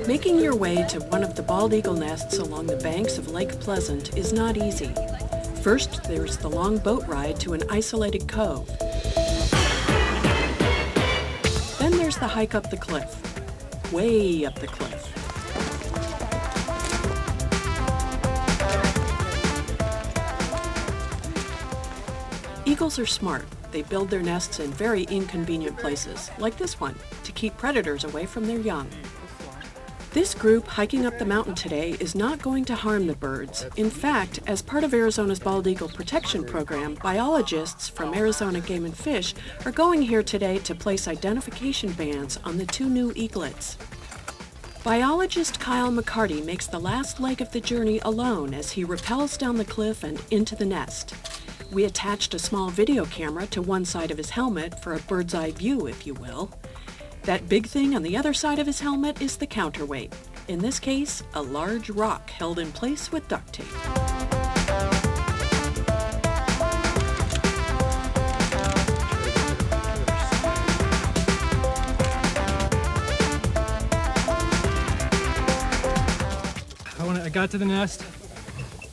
Making your way to one of the bald eagle nests along the banks of Lake Pleasant is not easy. First, there's the long boat ride to an isolated cove. Then there's the hike up the cliff, way up the cliff. Eagles are smart. They build their nests in very inconvenient places, like this one, to keep predators away from their young. This group hiking up the mountain today is not going to harm the birds. In fact, as part of Arizona's Bald Eagle Protection Program, biologists from Arizona Game and Fish are going here today to place identification bands on the two new eaglets. Biologist Kyle McCarty makes the last leg of the journey alone as he rappels down the cliff and into the nest. We attached a small video camera to one side of his helmet for a bird's eye view, if you will. That big thing on the other side of his helmet is the counterweight. In this case, a large rock held in place with duct tape. I got to the nest,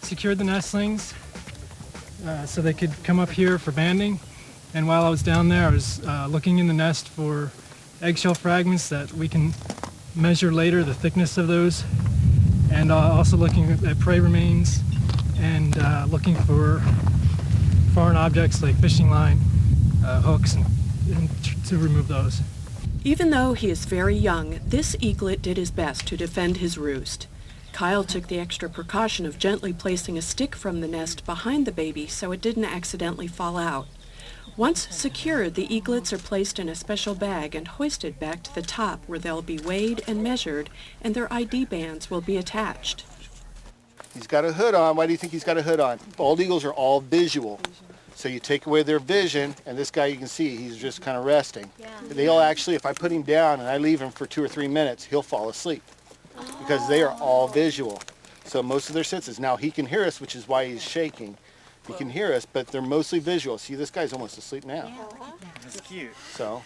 secured the nestlings so they could come up here for banding. And while I was down there, I was looking in the nest for eggshell fragments that we can measure later, the thickness of those, and also looking at prey remains and looking for foreign objects like fishing line, hooks, and to remove those. Even though he is very young, this eaglet did his best to defend his roost. Kyle took the extra precaution of gently placing a stick from the nest behind the baby so it didn't accidentally fall out. Once secured, the eaglets are placed in a special bag and hoisted back to the top where they'll be weighed and measured, and their ID bands will be attached. He's got a hood on. Why do you think he's got a hood on? Bald eagles are all visual. So you take away their vision, and this guy you can see, he's just kind of resting. They'll actually, if I put him down and I leave him for 2 or 3 minutes, he'll fall asleep because they are all visual. So most of their senses. Now he can hear us, which is why he's shaking. He can hear us, but they're mostly visual. See, this guy's almost asleep now. That's cute. So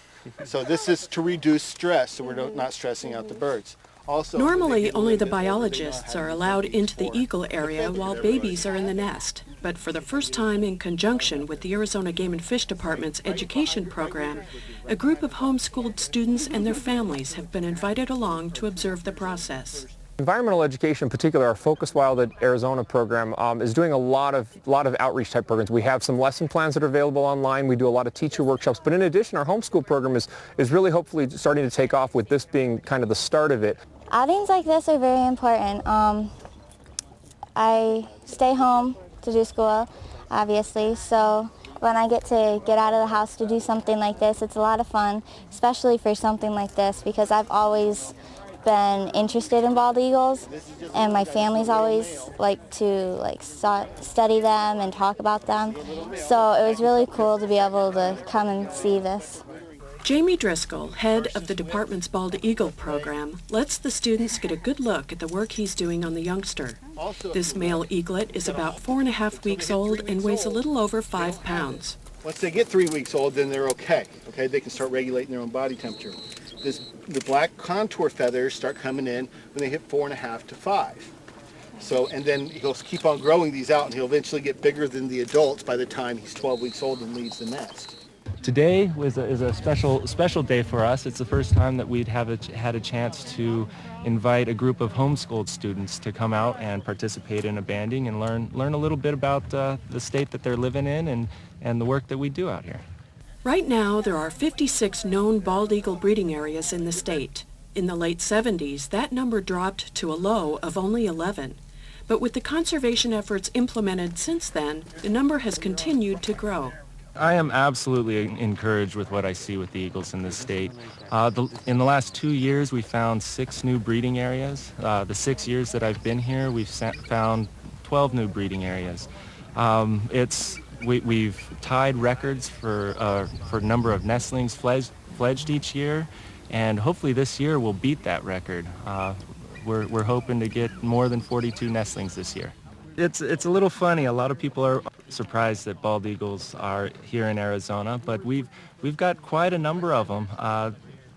this is to reduce stress, so we're not stressing out the birds. Also, Normally, only the biologists are allowed into the eagle area while babies are in the nest. But for the first time in conjunction with the Arizona Game and Fish Department's education program, a group of homeschooled students and their families have been invited along to observe the process. Environmental education in particular, our Focus Wild at Arizona program is doing a lot of outreach type programs. We have some lesson plans that are available online. We do a lot of teacher workshops. But in addition, our homeschool program is really hopefully starting to take off, with this being kind of the start of it. Outings like this are very important. I stay home to do school, obviously, so when I get to get out of the house to do something like this, it's a lot of fun, especially for something like this, because I've always been interested in bald eagles, and my family's always liked to study them and talk about them. So it was really cool to be able to come and see this. Jamie Driscoll, head of the department's Bald Eagle program, lets the students get a good look at the work he's doing on the youngster. This male eaglet is about 4.5 weeks old and weighs a little over 5 pounds. Once they get 3 weeks old, then they're okay. They can start regulating their own body temperature. The black contour feathers start coming in when they hit 4.5 to 5. So, and then he'll keep on growing these out, and he'll eventually get bigger than the adults by the time he's 12 weeks old and leaves the nest. Today is a special day for us. It's the first time that we'd had a chance to invite a group of homeschooled students to come out and participate in a banding and learn a little bit about the state that they're living in and the work that we do out here. Right now, there are 56 known bald eagle breeding areas in the state. In the late 70s, that number dropped to a low of only 11. But with the conservation efforts implemented since then, the number has continued to grow. I am absolutely encouraged with what I see with the eagles in this state. In the last 2 years, we found 6 new breeding areas. The 6 years that I've been here, we've found 12 new breeding areas. We've tied records for number of nestlings fledged each year, and hopefully this year we'll beat that record. We're hoping to get more than 42 nestlings this year. It's a little funny. A lot of people surprised that bald eagles are here in Arizona, but we've got quite a number of them.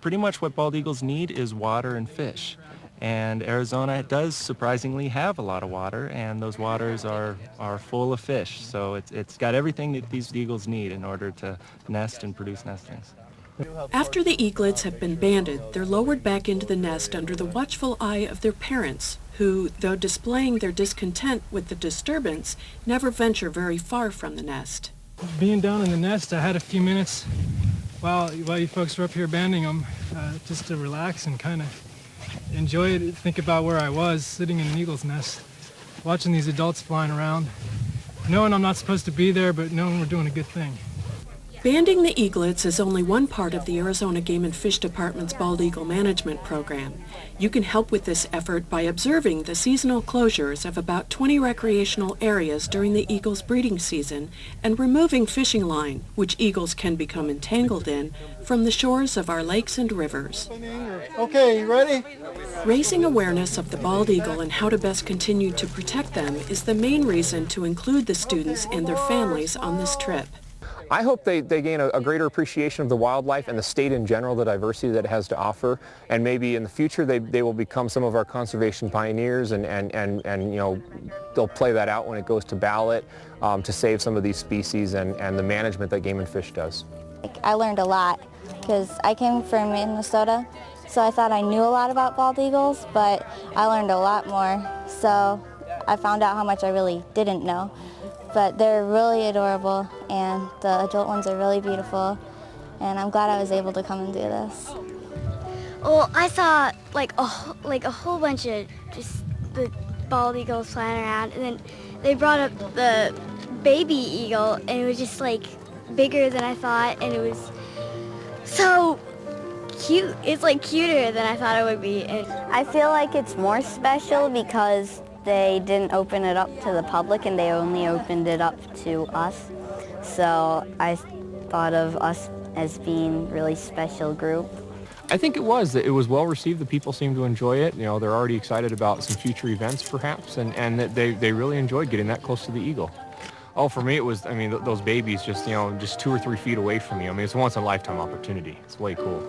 Pretty much what bald eagles need is water and fish. And Arizona does surprisingly have a lot of water, and those waters are full of fish. So it's got everything that these eagles need in order to nest and produce nestlings. After the eaglets have been banded, they're lowered back into the nest under the watchful eye of their parents, who, though displaying their discontent with the disturbance, never venture very far from the nest. Being down in the nest, I had a few minutes while you folks were up here banding them, just to relax and kind of enjoy it, think about where I was, sitting in an eagle's nest, watching these adults flying around, knowing I'm not supposed to be there, but knowing we're doing a good thing. Banding the eaglets is only one part of the Arizona Game and Fish Department's Bald Eagle Management Program. You can help with this effort by observing the seasonal closures of about 20 recreational areas during the eagles' breeding season and removing fishing line, which eagles can become entangled in, from the shores of our lakes and rivers. Okay, you ready? Raising awareness of the bald eagle and how to best continue to protect them is the main reason to include the students and their families on this trip. I hope they gain a greater appreciation of the wildlife and the state in general, the diversity that it has to offer, and maybe in the future they will become some of our conservation pioneers, and you know, they'll play that out when it goes to ballot to save some of these species and the management that Game and Fish does. I learned a lot because I came from Minnesota, so I thought I knew a lot about bald eagles, but I learned a lot more, so I found out how much I really didn't know. But they're really adorable, and the adult ones are really beautiful, and I'm glad I was able to come and do this. Well, I saw like a whole bunch of just the bald eagles flying around, and then they brought up the baby eagle, and it was just like bigger than I thought, and it was so cute. It's like cuter than I thought it would be. And I feel like it's more special because they didn't open it up to the public and they only opened it up to us. So I thought of us as being a really special group. I think it was well received. The people seemed to enjoy it. You know, they're already excited about some future events perhaps, and that they really enjoyed getting that close to the eagle. Oh, for me it was, I mean, those babies just 2 or 3 feet away from me. I mean, it's a once in a lifetime opportunity. It's way cool.